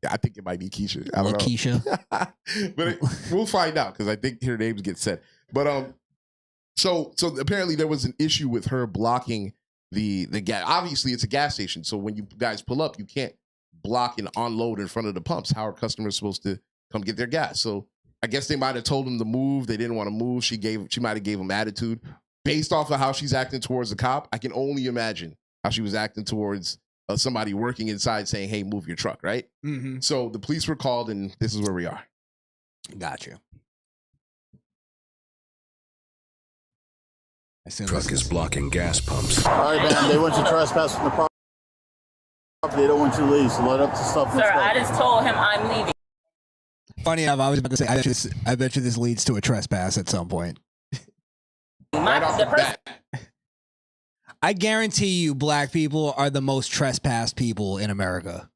I think it might be Keisha. I don't know. Keisha. But we'll find out because I think her names get said. But so apparently there was an issue with her blocking the gas. Obviously, it's a gas station, so when you guys pull up, you can't block and unload in front of the pumps. How are customers supposed to come get their gas? So I guess they might have told them to move. They didn't want to move. She might have gave them attitude based off of how she's acting towards the cop. I can only imagine how she was acting towards somebody working inside saying, "Hey, move your truck," right? Mm-hmm. So the police were called, and this is where we are. Got you. Truck is blocking gas pumps. All right, man. They want you to trespass from the property. They don't want you to leave, so let up the stuff. Sir, I just told him I'm leaving. Funny enough, I was about to say, I bet you this leads to a trespass at some point. Right off the bat. I guarantee you black people are the most trespassed people in America.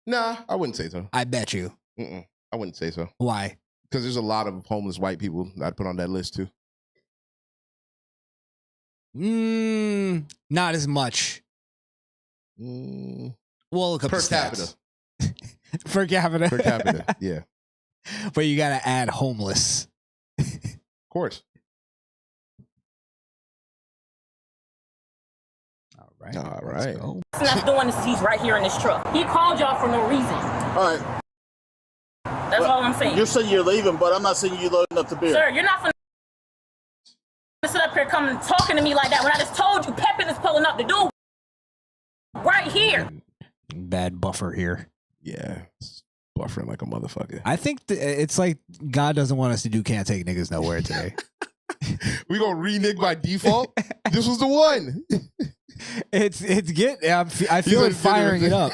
Nah, I wouldn't say so. I bet you. I wouldn't say so. Why? Because there's a lot of homeless white people I'd put on that list too. Not as much. We'll look up per the capita. Per capita. Per capita, yeah. But you got to add homeless. Of course. All right. That's doing this. He's right here in this truck. He called y'all for no reason. All right. That's all I'm saying. You're saying you're leaving, but I'm not saying you loading up the beer. Sir, you're not finna sit up here coming talking to me like that when I just told you Pepin is pulling up the dude right here. Bad buffer here. Yeah. It's buffering like a motherfucker. I think it's like God doesn't want us to do Can't Take Niggas Nowhere today. We gonna renege by default? This was the one. It's I feel it firing it up.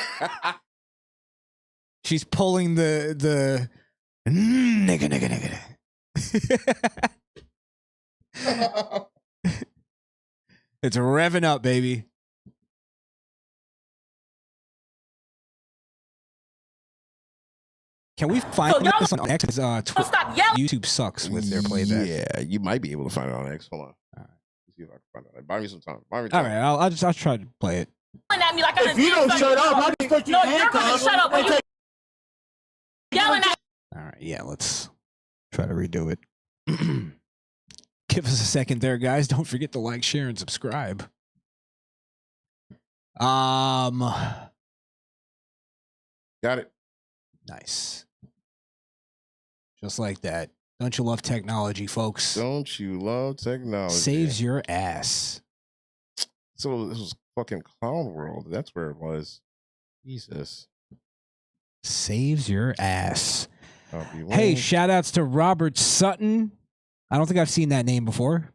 She's pulling the nigga. It's revving up, baby. Can we find this on X? YouTube sucks with their playback. Yeah, you might be able to find it on X. Hold on. All right. Let's see if I can find it. Buy me some time. All right, I'll try to play it. At me like if you don't shut up, I'll just put you in handcuffs. No, you're gonna shut up when you yelling at. All right, yeah, let's try to redo it. Give us a second there, guys. Don't forget to like, share, and subscribe. Got it. Nice. Just like that. Don't you love technology, folks? Don't you love technology? Saves your ass. So this was fucking Clown World. That's where it was. Jesus. Saves your ass. Hey, shout outs to Robert Sutton. I don't think I've seen that name before.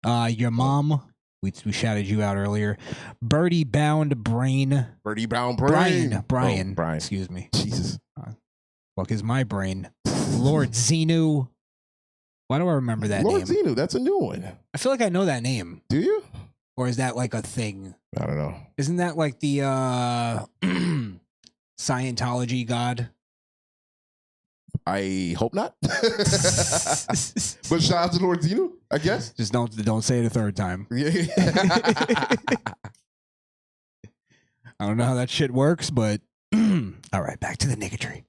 Your mom. We shouted you out earlier. Birdie Bound Brain. Birdie Bound Brain. Brian. Brian. Excuse me. Jesus. Fuck is my brain. Lord Xenu. Why do I remember that name? Lord Xenu. That's a new one. I feel like I know that name. Do you? Or is that like a thing? I don't know. Isn't that like the Scientology god? I hope not. But shout out to Lord Xenu, I guess. Just don't say it a third time. Yeah. I don't know how that shit works, but all right, back to the niggatry.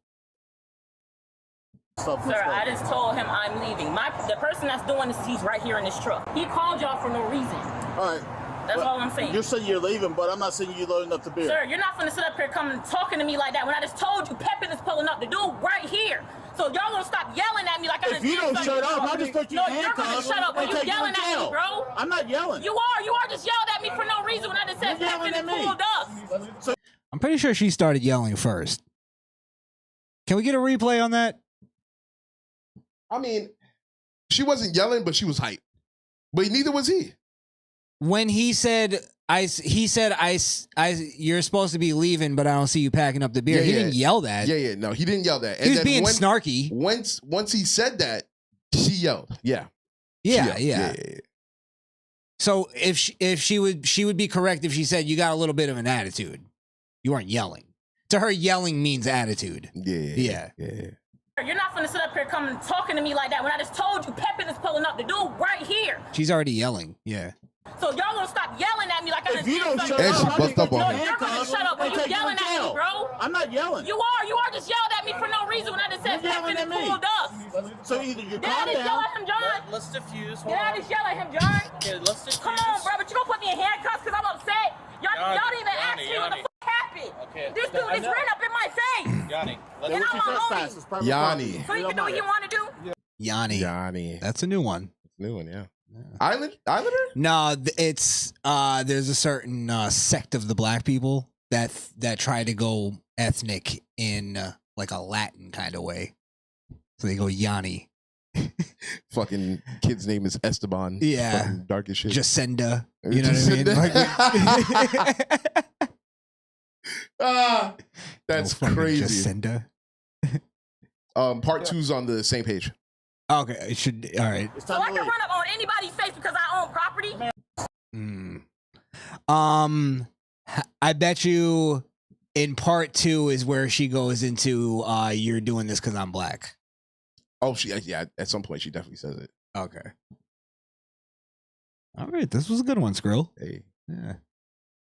Sir, I just told him I'm leaving. The person that's doing this, he's right here in this truck. He called y'all for no reason. All right. That's all I'm saying. You're saying you're leaving, but I'm not saying you loading up the beer. Sir, you're not finna sit up here coming talking to me like that when I just told you Pepin is pulling up the dude right here. So y'all gonna stop yelling at me like I just If you don't shut up, I'll just put you in handcuffs. No, you're gonna shut up when you yelling at me, bro. I'm not yelling. You are just yelled at me for no reason when I just said Pepin is pulled up. I'm pretty sure she started yelling first. Can we get a replay on that? I mean, she wasn't yelling, but she was hyped. But neither was he. When he said, you're supposed to be leaving, but I don't see you packing up the beer. He didn't yell that. Yeah, no, he didn't yell that. He was being snarky. Once he said that, she yelled. Yeah. Yeah. So if she would be correct if she said you got a little bit of an attitude. You weren't yelling. To her, yelling means attitude. Yeah. You're not finna sit up here coming talking to me like that when I just told you Pepin is pulling up the dude right here. She's already yelling. Yeah. So y'all gonna stop yelling at me like I If you don't shut And she up, bust up on No, her. you're gonna shut up when you yelling at me, bro. I'm not yelling. You are just yelled at me for no reason when I just said You're yelling Peppin at and me. pulled up. So either you Did calm I just yell down. at him, John? Let's diffuse. Did I just yell at him, John? Okay, let's diffuse. Come on, bro, but you gonna put me in handcuffs because I'm upset? Y'all didn't even ask me what the fuck happened. Okay. This dude just ran up in my face. Yanni, And Then I'm what you my trespass homie. is private Yanni. property. So you can do what you want to do? Yanni. Johnny. That's a new one. New one, yeah. Islander? No, it's there's a certain sect of the black people that try to go ethnic in like a Latin kind of way. So they go Yanni. Fucking kid's name is Esteban. Yeah. Fucking dark as shit. Jacinda. You know what I mean? Ah, that's Oh, fucking crazy. Jacinda. Part two's on the same page. Okay, it should. All right. It's So time I to can leave. run up on anybody's face because I own property? I bet you in part 2 is where she goes into you're doing this because I'm black. Oh, yeah. At some point, she definitely says it. Okay. All right, this was a good one, Skrill. Hey, Yeah.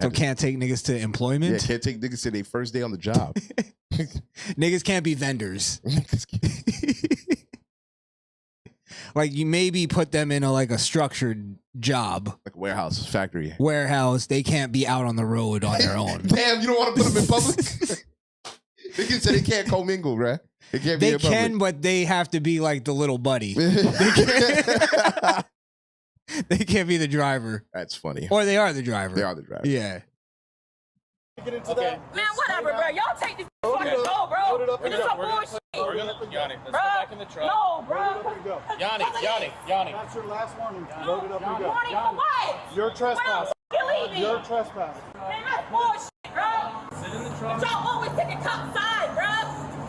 So can't take niggas to employment. yeah, can't take niggas to their first day on the job. Niggas can't be vendors. Like you maybe put them in a structured job, Like a warehouse, factory. warehouse. They can't be out on the road on their own. Damn, you don't want to put them in public? Niggas say they can't commingle, bruh. They can't be They in public. can, but they have to be like the little buddy. They can't be the driver, That's funny. or they are the driver. They are the driver. Yeah. Get into that. Man, whatever, bro. Y'all take this fucking go, bro. This is some bullshit. We're gonna, Yanni, let's Bro, go back in the truck. no, bro. Yanni. That's your last warning. Load it up and go. Warning for what? You're When I'm trespassing. fucking leaving. You're trespassing. Man, that's bullshit, bro. Sit in the truck. Y'all always take a cop side, bro.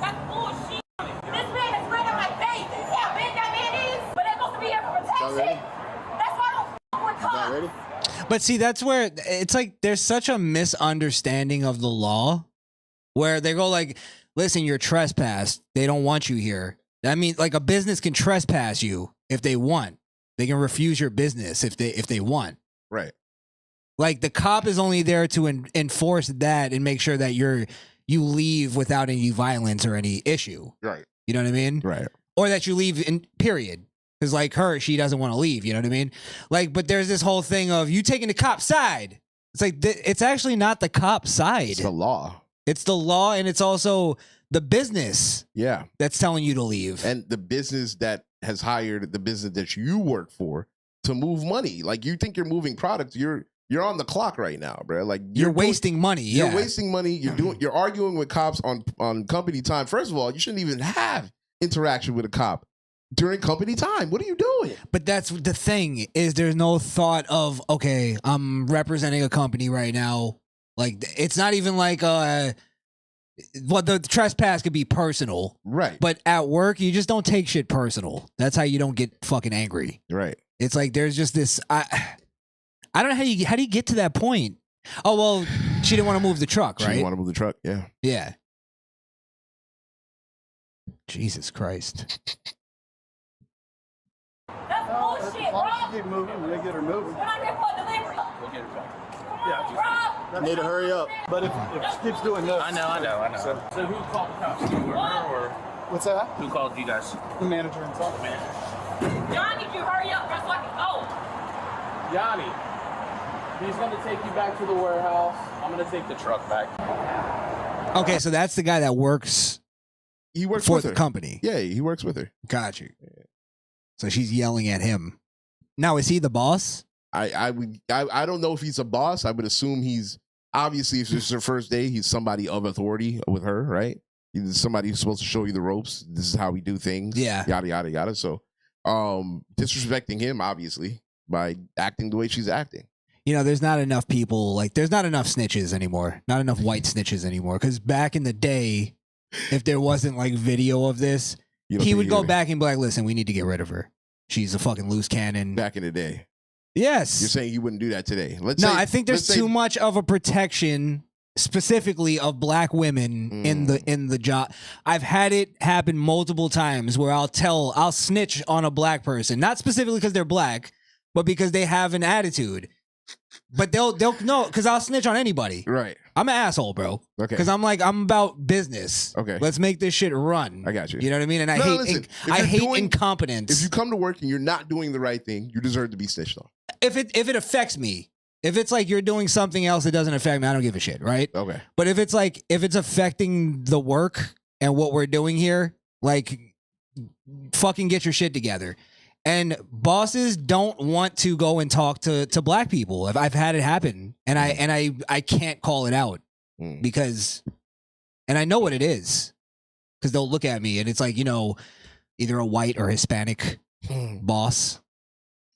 That's bullshit. This man has ran in my face. You see how big that man is? But they're supposed to be here for protection. ready? That's why I don't fuck with cops. Not ready? But see, that's where it's like there's such a misunderstanding of the law where they go like, listen, you're trespassed. They don't want you here. That means like a business can trespass you if they want. They can refuse your business if they want. Right. Like the cop is only there to enforce that and make sure that you leave without any violence or any issue. Right. You know what I mean? Right. Or that you leave in period. Because like her, she doesn't want to leave. You know what I mean? Like, but there's this whole thing of you taking the cop side. It's like it's actually not the cop side. It's the law. It's the law, and it's also the business Yeah. that's telling you to leave. And the business that has hired the business that you work for to move money. Like you think you're moving product, you're on the clock right now, bro. Like you're wasting money. Yeah. You're wasting money. You're arguing with cops on company time. First of all, you shouldn't even have interaction with a cop during company time. What are you doing? But that's the thing is there's no thought of, okay, I'm representing a company right now. Like it's not even like the trespass could be personal. Right. But at work, you just don't take shit personal. That's how you don't get fucking angry. Right. It's like there's just this I don't know how do you get to that point? Oh well, she didn't want to move the truck, She right? didn't want to move the truck. Yeah. Yeah. Jesus Christ. That's bullshit, bro. Keep moving. We're gonna get her moving. When I'm here for a delivery. We'll get her back. Come on, bro. Need to hurry up. But if she keeps doing this, I know. So who called the cops? You or her, or what's that? who called you guys? The manager and stuff. John, need you to hurry up, bro, so I can go. Yanni, he's gonna take you back to the warehouse. I'm gonna take the truck back. Okay, so that's the guy that works He works for with the her. company. Yeah, he works with her. Got you. So she's yelling at him. Now, is he the boss? I don't know if he's a boss. I would assume he's obviously if it's her first day, he's somebody of authority with her, right? He's somebody who's supposed to show you the ropes. This is how we do things. Yeah. Yada yada yada. So disrespecting him obviously by acting the way she's acting. You know, there's not enough people, like there's not enough snitches anymore. Not enough white snitches anymore. Because back in the day, if there wasn't like video of this, You don't he think would he go would- back and be like, listen, we need to get rid of her. She's a fucking loose cannon. back in the day. Yes. You're saying he wouldn't do that today. Let's No, say, I think there's let's say- too much of a protection specifically of black women in the job. I've had it happen multiple times where I'll snitch on a black person, not specifically because they're black, but because they have an attitude. But they'll no, because I'll snitch on anybody. Right. I'm an asshole, bro. Okay. Because I'm about business. Okay. Let's make this shit run. I got you. You know what I mean? And I hate incompetence. If you come to work and you're not doing the right thing, you deserve to be snitched on. If it affects me, if it's like you're doing something else that doesn't affect me, I don't give a shit, right? Okay. But if it's affecting the work and what we're doing here, like, fucking get your shit together. And bosses don't want to go and talk to black people. I've had it happen, and I can't call it out because, and I know what it is, because they'll look at me and it's like, either a white or Hispanic boss.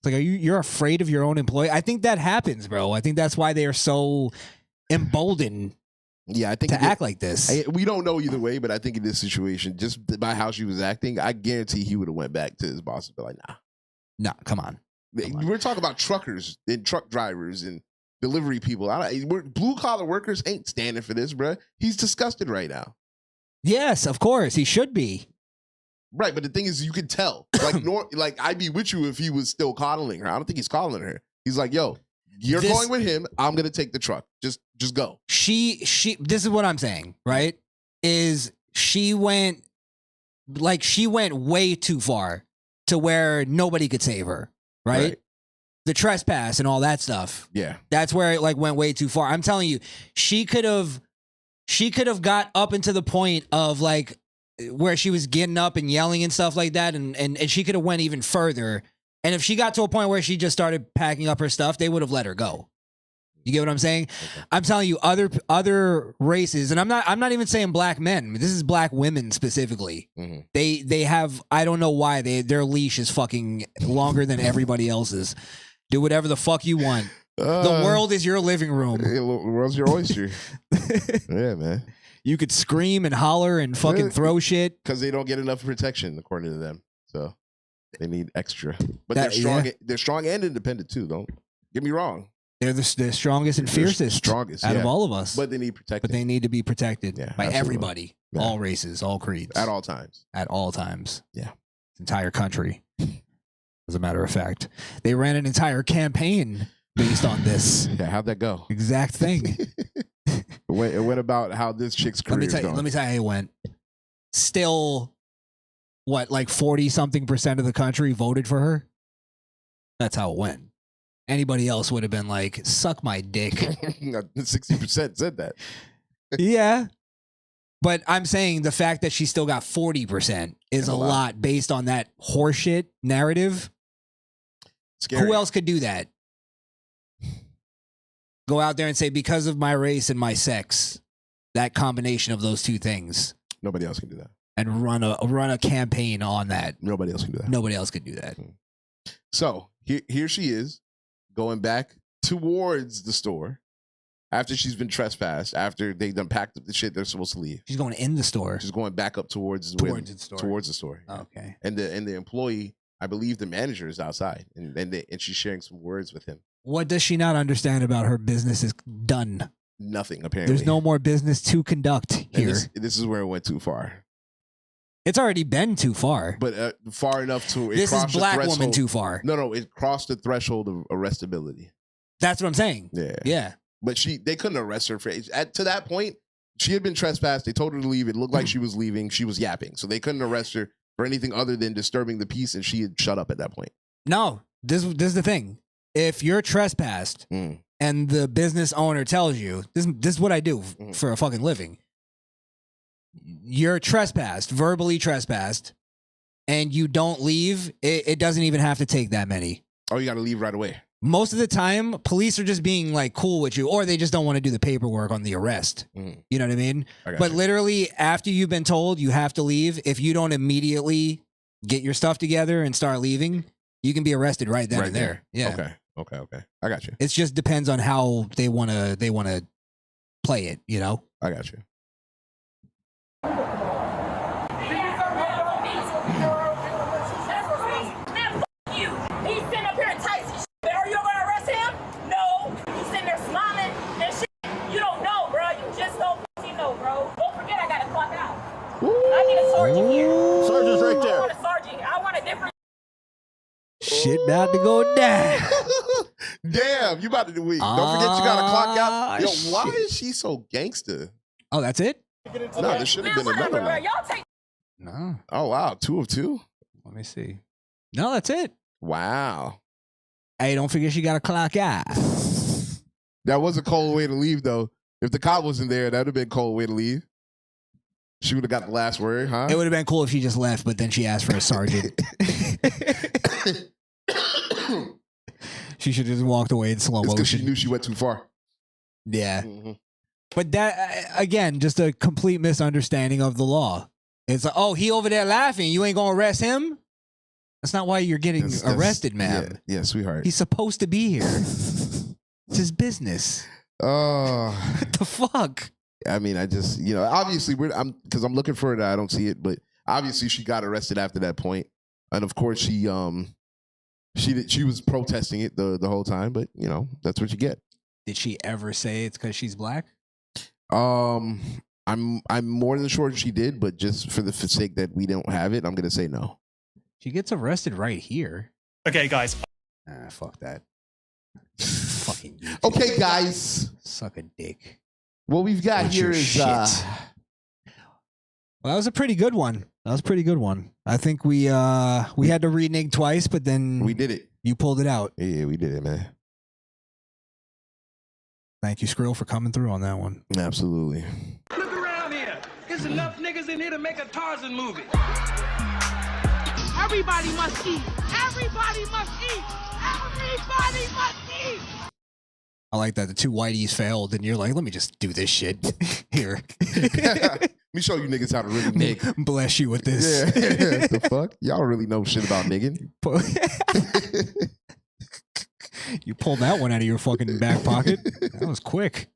It's like, you're afraid of your own employee? I think that happens, bro. I think that's why they are so emboldened. Yeah, I think to act like this. We don't know either way, but I think in this situation, just by how she was acting, I guarantee he would have went back to his boss and be like, nah, come on. We're talking about truckers and truck drivers and delivery people. Blue collar workers ain't standing for this, bro. He's disgusted right now. Yes, of course, he should be. Right, but the thing is, you can tell. Like I'd be with you if he was still coddling her. I don't think he's coddling her. He's like, yo, you're going with him. I'm gonna take the truck. Just go. She. This is what I'm saying, right? Is she went way too far to where nobody could save her, right? The trespass and all that stuff. Yeah, that's where it went way too far. I'm telling you, she could have got up into the point of where she was getting up and yelling and stuff like that, and she could have went even further. And if she got to a point where she just started packing up her stuff, they would have let her go. You get what I'm saying? Okay. I'm telling you, other races, and I'm not even saying black men. This is black women specifically. Mm-hmm. They have, I don't know why their leash is fucking longer than everybody else's. Do whatever the fuck you want. The world is your living room. The world's your oyster. Yeah, man. You could scream and holler and fucking throw shit because they don't get enough protection, according to them. So they need extra. But they're strong. Yeah. They're strong and independent too. Don't get me wrong. They're the strongest and fiercest out of all of us. But they need protection. But they need to be protected by everybody, all races, all creeds, at all times. At all times. Yeah, this entire country. As a matter of fact, they ran an entire campaign based on this. Yeah, how'd that go? Exact thing. It went about how this chick's career is going. Let me tell you how it went. Still, 40-something% of the country voted for her? That's how it went. Anybody else would have been like, suck my dick. 60% said that. Yeah. But I'm saying the fact that she still got 40% is a lot based on that horseshit narrative. Scary. Who else could do that? Go out there and say, because of my race and my sex, that combination of those two things. Nobody else can do that. And run a campaign on that. Nobody else can do that. Nobody else could do that. So here she is going back towards the store after she's been trespassed, after they done packed up the shit they're supposed to leave. She's going in the store. She's going back up towards the store. Okay. And the employee, I believe the manager is outside, and she's sharing some words with him. What does she not understand about her business is done? Nothing, apparently. There's no more business to conduct here. This is where it went too far. It's already been too far. But far enough to... This is black woman too far. No, it crossed the threshold of arrestability. That's what I'm saying. Yeah. But they couldn't arrest her for... To that point, she had been trespassed. They told her to leave. It looked like she was leaving. She was yapping. So they couldn't arrest her for anything other than disturbing the peace, and she had shut up at that point. No, this is the thing. If you're trespassed and the business owner tells you, this is what I do for a fucking living. You're trespassed, verbally trespassed, and you don't leave, it doesn't even have to take that many. Oh, you got to leave right away. Most of the time, police are just being cool with you, or they just don't want to do the paperwork on the arrest. You know what I mean? But literally, after you've been told you have to leave, if you don't immediately get your stuff together and start leaving, you can be arrested right then and there. Yeah. Okay. I got you. It just depends on how they want to play it, you know? I got you. I need a sergeant here. Sergeant's right there. I want a sergeant. I want a different. Shit about to go down. Damn, you about to do week. Don't forget you got to clock out. Yo, why shit. is she so gangster? Oh, that's it? No, there should have been another one. Y'all take No. Oh, wow. 2 of 2? Let me see. No, that's it. Wow. Hey, don't forget you got to clock out. That was a cold way to leave, though. If the cop wasn't there, that would have been a cold way to leave. She would have got the last word, huh? It would have been cool if she just left, but then she asked for a sergeant. She should have just walked away in slow It's because she motion. knew she went too far. Yeah. Mm-hmm. But that, again, just a complete misunderstanding of the law. It's like, oh, he over there laughing. You ain't going to arrest him? That's not why you're getting arrested, ma'am. Yeah, sweetheart. He's supposed to be here. It's his business. Oh. What the fuck? I mean, I just, obviously, because I'm looking for it, I don't see it, but obviously she got arrested after that point. And of course, she was protesting it the whole time, but, that's what you get. Did she ever say it's because she's black? I'm more than sure she did, but just for the sake that we don't have it, I'm gonna say no. She gets arrested right here. Okay, guys. Fuck that. Fucking YouTube. Okay, guys. Suck a dick. What we've got What's here your is shit? Well, that was a pretty good one. I think we had to renege twice, but then we did it. You pulled it out. Yeah, we did it, man. Thank you, Skrill, for coming through on that one. Absolutely. Look around here. There's enough niggas in here to make a Tarzan movie. Everybody must eat. Everybody must eat. Everybody must eat. I like that the two whiteys failed, and you're like, let me just do this shit. Here. Let me show you niggas how to really nig. Bless you with this. Yeah. The fuck? Y'all really know shit about nigging. You pulled that one out of your fucking back pocket. That was quick.